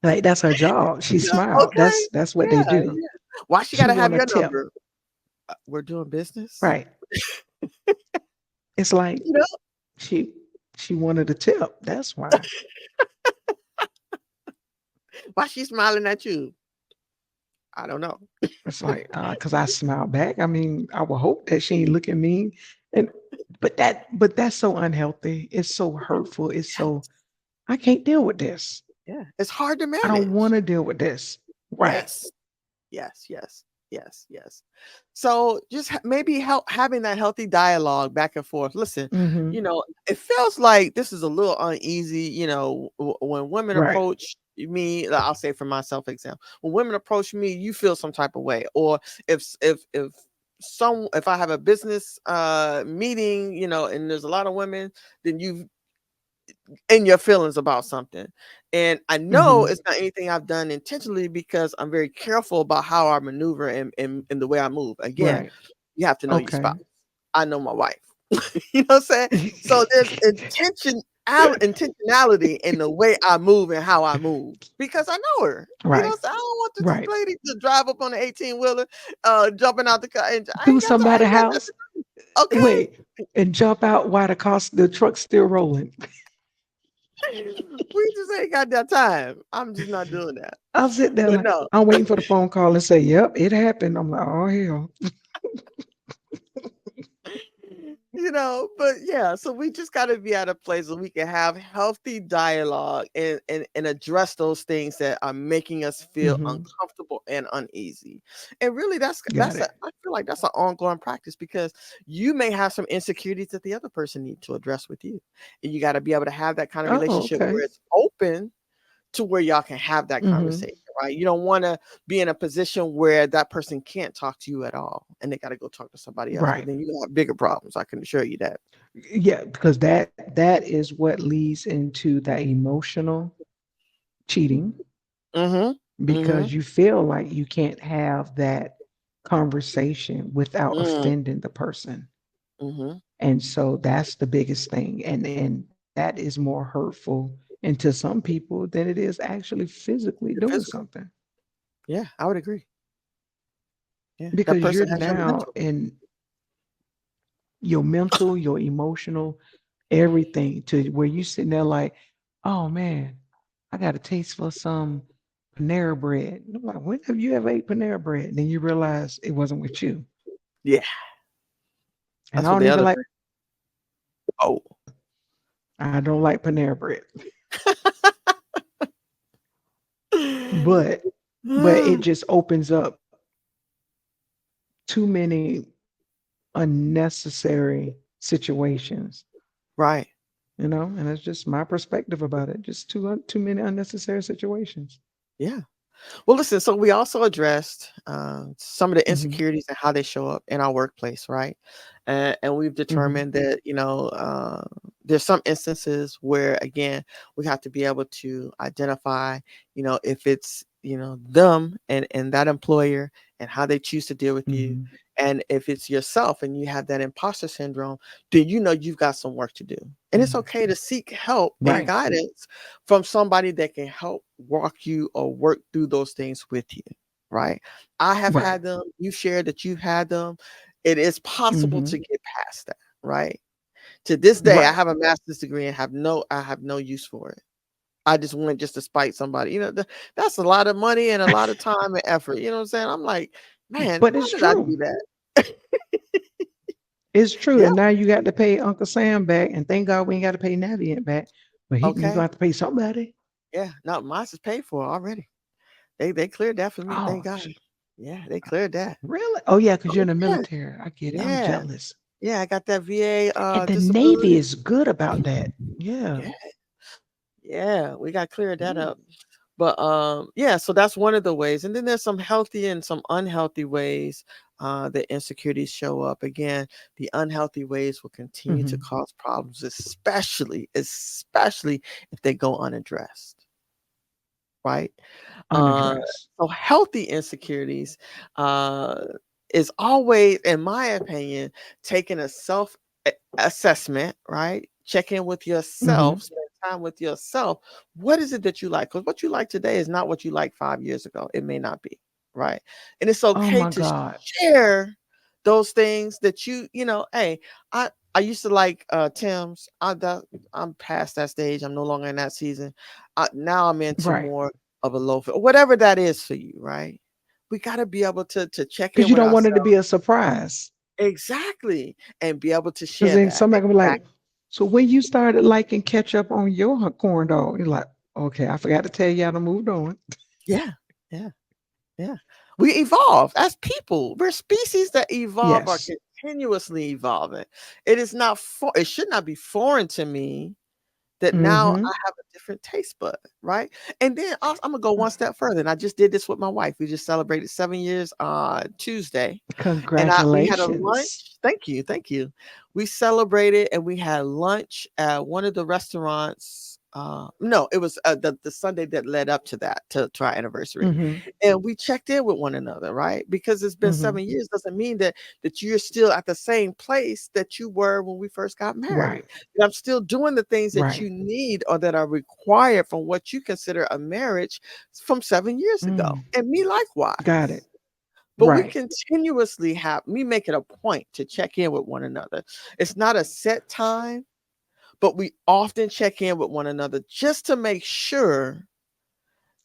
Like that's her job. She Yeah, smiled. okay. That's what they Yeah, do. yeah. Why she She gotta have want a your tip. number? We're doing business. Right. It's like You know, she she wanted a tip. That's why. why she smiling at you? I don't know. It's like because I smiled back. I mean, I would hope that she ain't looking mean. And but that's so unhealthy. It's so hurtful. It's so I can't deal with this. Yeah, it's hard to I don't manage. want to deal with this. Right. Yes, yes, yes, yes, yes. So just maybe help having that healthy dialogue back and forth. Listen, Mm-hmm. it feels like this is a little uneasy. When women Right. approach me, I'll say for myself example, when women approach me, you feel some type of way, or if I have a business meeting, and there's a lot of women, then you've in your feelings about something. And I know Mm-hmm. it's not anything I've done intentionally because I'm very careful about how I maneuver and the way I move. Again, Right. you have to know your spouse. Okay. I know my wife. You know what I'm saying? So there's intentionality in the way I move and how I move because I know her. You know, Right. so I don't want this Right. lady to drive up on the 18 wheeler, jumping out the car. And Do I somebody ain't got nothing. house. Okay. Wait. And jump out while the truck's still rolling. We just ain't got that time. I'm just not doing that. I'll sit there But like no, I'm waiting for the phone call and say, "Yep, it happened." I'm like, "Oh hell." but yeah, so we just got to be at a place where we can have healthy dialogue and address those things that are making us feel Hmm. uncomfortable and uneasy. And really Got it. I feel like that's an ongoing practice because you may have some insecurities that the other person needs to address with you. And you got to be able to have that kind of Oh, relationship okay. where it's open to where y'all can have that Hmm. conversation, right? You don't want to be in a position where that person can't talk to you at all and they got to go talk to somebody else because Right. then you have bigger problems. I can assure you that. Yeah, because that is what leads into that emotional cheating Mm-hmm. Mm-hmm. because you feel like you can't have that conversation without offending the person. Mm-hmm. And so that's the biggest thing. And that is more hurtful into some people than it is actually physically doing Physical. something. Yeah, I would agree. Yeah, that Because you're person has your now mental. in your mental, your emotional, everything to where you sitting there like, oh man, I got a taste for some Panera bread. And I'm like, when have you ever ate Panera bread? And then you realize it wasn't with you. Yeah, And that's I what don't the even other like, person. Oh. I don't like Panera bread. But it just opens up too many unnecessary situations, Right. and that's just my perspective about it. Just too many unnecessary situations. Yeah. Well, listen, so we also addressed some of the Hmm. insecurities and how they show up in our workplace, right? And we've Hmm. determined that, there's some instances where, again, we have to be able to identify, if it's, them and that employer and how they choose to deal with you. Hmm. And if it's yourself and you have that imposter syndrome, then you've got some work to do. And it's Hmm. okay to seek help and Right. guidance from somebody that can help walk you or work through those things with you, right? I have Right. had them. You shared that you've had them. It is possible Hmm. to get past that, right? To this day, I Right. have a master's degree and I have no use for it. I just went just to spite somebody. That's a lot of money and a lot of time and effort. You know what I'm saying? I'm like, man, But why it's did I true. do that? It's true. Yeah. And now you got to pay Uncle Sam back. And thank God we ain't got to pay Navient back. But you're going to Okay. have to pay somebody. Yeah. No, mine is paid for already. They cleared that for me. Thank Oh, God. Yeah, they cleared that. really? Oh, yeah, because you're Oh in the yeah. military. I get it. I'm Yeah. jealous. Yeah. I got that VA And the Navy disability. is good about that. Yeah. Yeah. Yeah. We got cleared that Mm. up. But yeah, so that's one of the ways. And then there's some healthy and some unhealthy ways that insecurities show up. Again, the unhealthy ways will continue to Mhm. cause problems, especially if they go unaddressed, right? Uh, Unaddressed. so healthy insecurities uh, is always, in my opinion, taking a self assessment, right? Check in with yourself, Mhm. spend time with yourself. What is it that you like? Because what you like today is not what you like 5 years ago. It may not be, right? And it's Oh, okay my to God. share those things that hey, I used to like Tim's. I'm past that stage. I'm no longer in that season. Now I'm into Right. more of a low fit, whatever that is for you, right? We got to be able to check Because in you with don't want it to ourselves be a surprise. exactly and be able to Because share then that. somebody can be like, Exactly. so when you started liking ketchup on your corn dog, you're like, okay, I forgot to tell you I done moved on. Yeah, yeah, yeah. We evolve as people. We're species that evolve, are Yes. continuously evolving. It should not be foreign to me that now Mm-hmm. I have a different taste bud, right? And then I'm gonna go one step further. And I just did this with my wife. We just celebrated 7 years on Tuesday. And we had a Congratulations. lunch. Thank you, thank you. We celebrated and we had lunch at one of the restaurants. No, it was the Sunday that led up to that to our anniversary, Mm-hmm. and we checked in with one another, right? Because it's been Mm-hmm. 7 years doesn't mean that you're still at the same place that you were when we first got married. Right. And I'm still doing the things that Right. you need or that are required from what you consider a marriage from 7 years ago, Mm. and me Got it. likewise. But we Right. continuously make it a point to check in with one another. It's not a set time, but we often check in with one another just to make sure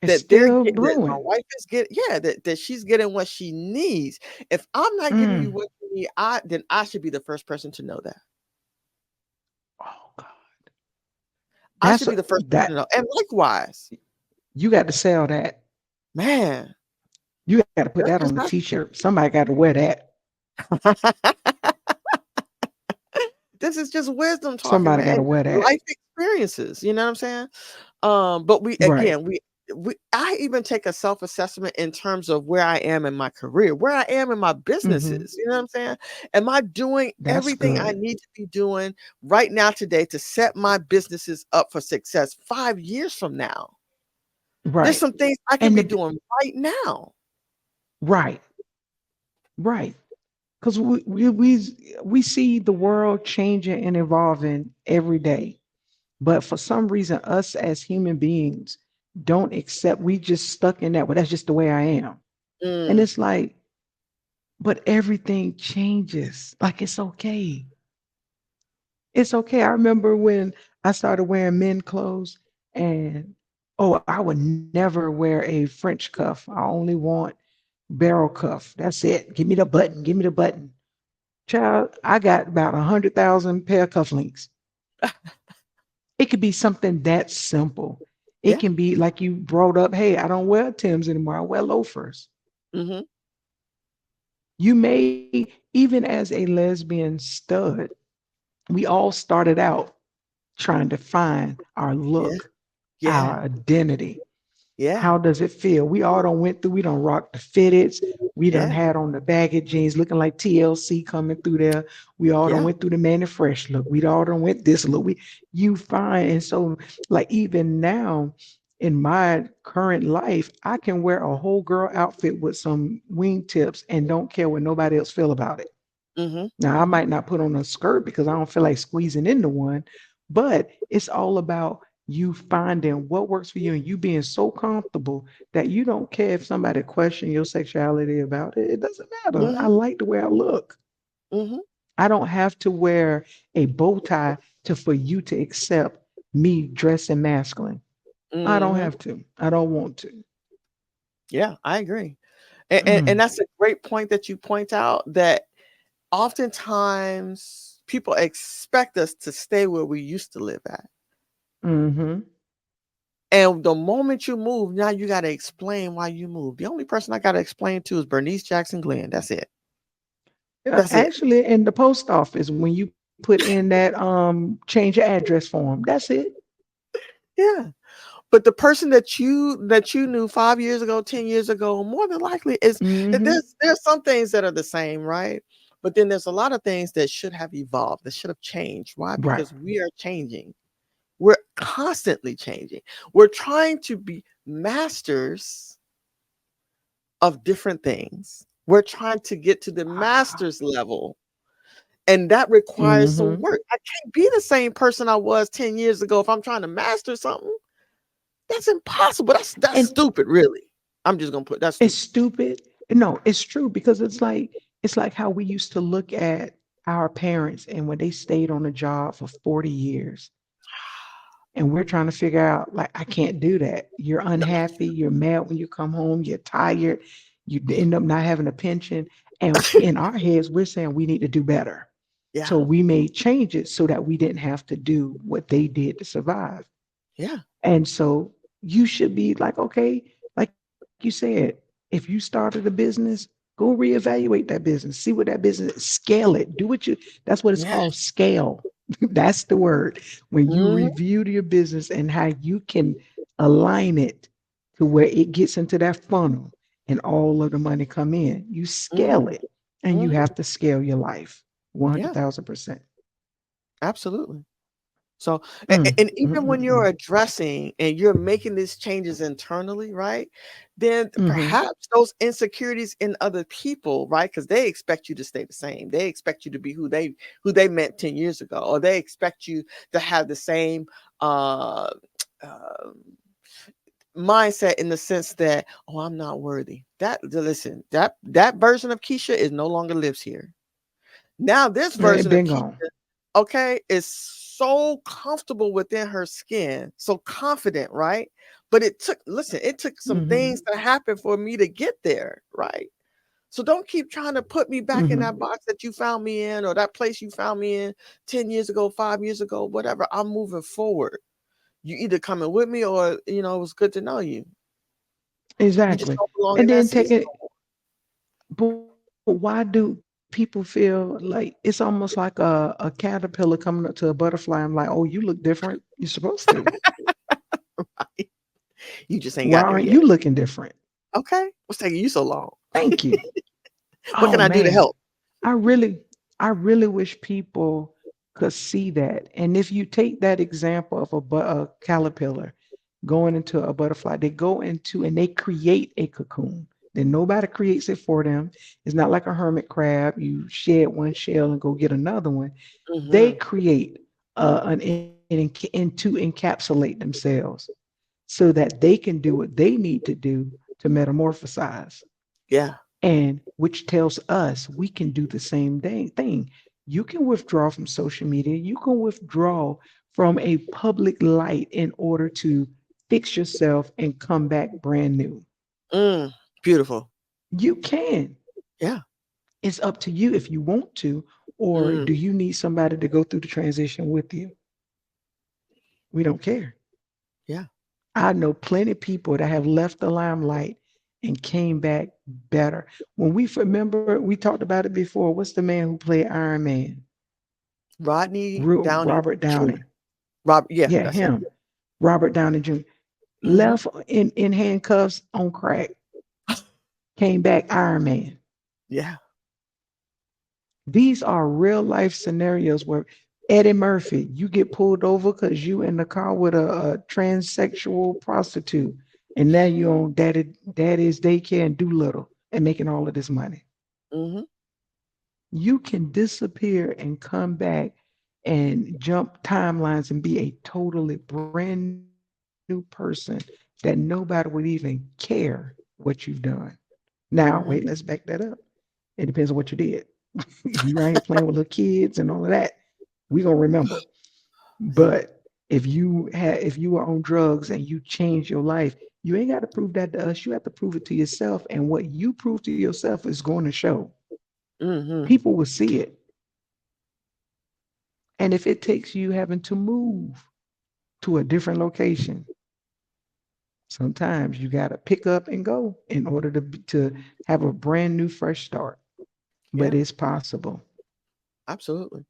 It's that they're still getting that my brewing. wife is getting, yeah, that she's getting what she needs. If I'm not giving you Mm. what you need, I should be the first person to know that. Oh God. I That's should be the first person to that know. And likewise, you got to sell that. man, You got to put that's that just on the not t-shirt. Somebody got to wear that. this is just wisdom talking, Somebody got man. to Just wear that. life experiences. You know what I'm saying? But we Right. again, we I even take a self-assessment in terms of where I am in my career, where I am in my Mm-hmm. businesses. You know what I'm saying? Am I doing That's everything I good. need to be doing right now today to set my businesses up for success 5 years from now? There's Right. some things I can And be the doing right now. right. Right. Because we see the world changing and evolving every day. But for some reason, us as human beings don't accept, we just stuck in that. Well, that's just the way I am. And Mm, it's like, but everything changes. Like it's okay. It's okay. I remember when I started wearing men clothes and oh, I would never wear a French cuff. I only want barrel cuff. That's it. Give me the button. Give me the button. Child, I got about 100,000 pair of cufflinks. It could be something that simple. It yeah. can be like you brought up, hey, I don't wear Tims anymore. I wear loafers. Hmm. You may, even as a lesbian stud, we all started out trying to find our Yeah. look, Yeah. our identity. Yeah. How does it feel? We all done went through, we done rocked the fitteds. We done Yeah. had on the baggy jeans looking like TLC coming through there. We all done Yeah. went through the man and fresh look. We all done went this look. You find, and so like even now in my current life, I can wear a whole girl outfit with some wingtips and don't care what nobody else feel about it. Hmm. Now, I Hmm. might not put on a skirt because I don't feel like squeezing into one, but it's all about you finding what works for you and you being so comfortable that you don't care if somebody question your sexuality about it. It doesn't matter. I Hmm. like the way I look. Hmm. I don't have to wear a bow tie for you to accept me dressing masculine. I don't Hmm. have to. I don't want to. Yeah, I agree. And Mm, that's a great point that you point out that oftentimes people expect us to stay where we used to live at. Mm-hmm. And the moment you move, now you got to explain why you moved. The only person I got to explain to is Bernice Jackson Glenn. That's it. That's it. Actually, in the post office, when you put in that change your address form, that's it. Yeah. But the person that you knew 5 years ago, 10 years ago, more than likely is Mm-hmm. there's some things that are the same, right? But then there's a lot of things that should have evolved, that should have changed. Why? Right. Because we are changing. We're constantly changing. We're trying to be masters of different things. We're trying to get to the master's level. And that requires some Mm-hmm. work. I can't be the same person I was 10 years ago if I'm trying to master something. That's impossible. That's And stupid, really. I'm just gonna put that's it's stupid. stupid. No, it's true because it's like how we used to look at our parents and when they stayed on a job for 40 years. And we're trying to figure out, like, I can't do that. You're No. unhappy, you're mad when you come home, you're tired, you end up not having a pension. And in our heads, we're saying we need to do better. Yeah, So we made changes so that we didn't have to do what they did to survive. yeah, And so you should be like, okay, like you said, if you started a business, go reevaluate that business, see what that business, scale it, do what you, that's what it's yeah. called, scale. That's the word. When you Mhm, review your business and how you can align it to where it gets into that funnel and all of the money come in, you scale mhm, it and you mhm. have to scale your life Yeah, 100,000%. absolutely. So, Mm, and mm, even when mm, you're mm. addressing and you're making these changes internally, right? Then Mhm, perhaps those insecurities in other people, right? Because they expect you to stay the same. They expect you to be who they meant 10 years ago, or they expect you to have the same uh, uh mindset in the sense that, oh, I'm not worthy. Listen, that version of Keisha is no longer lives here. Now this it version of been Keisha, gone. okay, is so comfortable within her skin, so confident, right? But it took some Mhm, things to happen for me to get there, right? So don't keep trying to put me back in that mhm. box that you found me in, or that place you found me in 10 years ago, 5 years ago, whatever. I'm moving forward. You either coming with me, or it was good to know you. You just Exactly. don't belong in And that then take season it, no more. but why do people feel like it's almost like a caterpillar coming up to a butterfly? I'm like, oh, you look different. You're supposed to. You just ain't Why got there aren't yet. you looking different? Okay. What's taking you so long? Thank you. What Oh can I do to man, help? I really, I really wish people could see that. And if you take that example of a caterpillar going into a butterfly, they go into and they create a cocoon. Then nobody creates it for them. It's not like a hermit crab. You shed one shell and go get another one. They Hmm. create to encapsulate themselves so that they can do what they need to do to metamorphosize, Yeah. and which tells us we can do the same thing. You can withdraw from social media, you can withdraw from a public light in order to fix yourself and come back brand new. Mm, beautiful. You can. Yeah. It's up to you if you want to, or Mm, do you need somebody to go through the transition with you? We don't care. yeah. I know plenty of people that have left the limelight and came back better. When we remember, we talked about it before. What's the man who played Iron Man? Rodney Downey Robert Jr. Downey. Yeah, Yeah, that's him. him. Robert Downey Jr. Hmm. Left in handcuffs on crack, came back Iron Man. Yeah. These are real life scenarios where Eddie Murphy, you get pulled over because you in the car with a transsexual prostitute, and now you on daddy's daycare and Doolittle and making all of this money. Hmm. You can disappear and come back and jump timelines and be a totally brand new person that nobody would even care what you've done. Now, wait, let's Hmm. back that up. It depends on what you did. If you right here playing with little kids and all of that, we gonna remember. Yeah. But if you were on drugs and you changed your life, you ain't got to prove that to us. You have to prove it to yourself. And what you prove to yourself is going to show. Mm-hmm. People will see it. And if it takes you having to move to a different location, sometimes you got to pick up and go in order to have a brand new fresh start. But Yeah, it's possible. absolutely.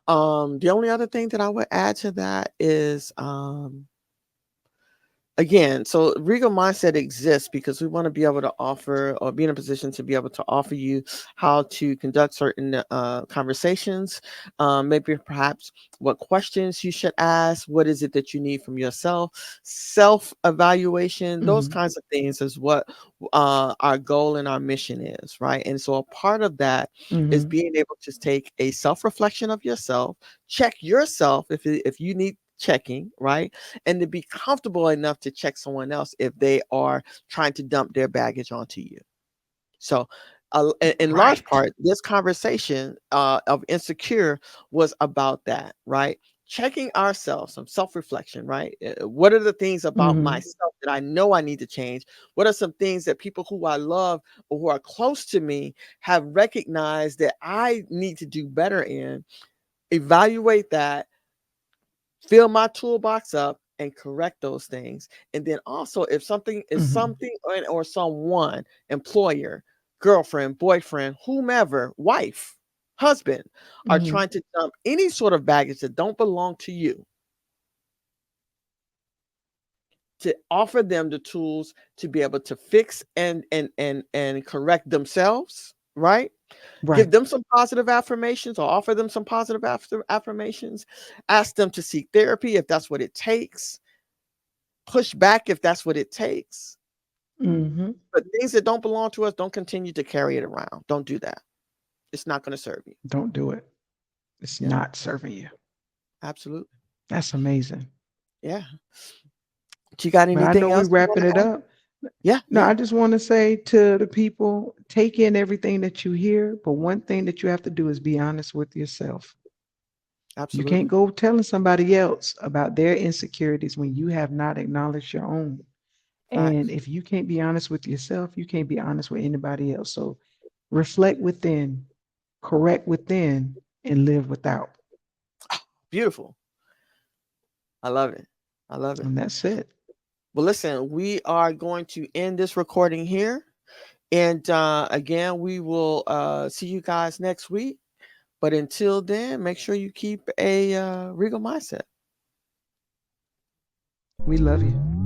The only other thing that I would add to that is again, so Regal Mindset exists because we want to be able to offer or be in a position to be able to offer you how to conduct certain conversations, maybe perhaps what questions you should ask, what is it that you need from yourself, self evaluation, those Mhm. kinds of things is what our goal and our mission is, right? And so a part of that is Mhm. being able to take a self reflection of yourself, check yourself if you need checking, right? And to be comfortable enough to check someone else if they are trying to dump their baggage onto you. So, in large Right. part, this conversation of insecure was about that, right? Checking ourselves, some self reflection, right? What are the things about Mhm. myself that I know I need to change? What are some things that people who I love or who are close to me have recognized that I need to do better in? Evaluate that, fill my toolbox up and correct those things. And then also if something is Mhm. something or someone, employer, girlfriend, boyfriend, whomever, wife, husband, are Mhm. trying to dump any sort of baggage that don't belong to you, to offer them the tools to be able to fix and correct themselves, right? Give Right. them some positive affirmations or offer them some positive affirmations. Ask them to seek therapy if that's what it takes. Push back if that's what it takes. Mhm. But things that don't belong to us, don't continue to carry it around. Don't do that. It's not going to serve you. Don't do it. It's Yeah, not serving you. absolutely. That's amazing. Yeah. Do you got But I know anything we else you want wrapping to it add? up. Yeah, No, yeah, I just want to say to the people, take in everything that you hear, but one thing that you have to do is be honest with yourself. You can't absolutely. go telling somebody else about their insecurities when you have not acknowledged your own. And Facts. if you can't be honest with yourself, you can't be honest with anybody else. So reflect within, correct within, and live without. Beautiful. I love it. I love it. And that's it. Well, listen, we are going to end this recording here. And again, we will see you guys next week. But until then, make sure you keep a regal mindset. We love you.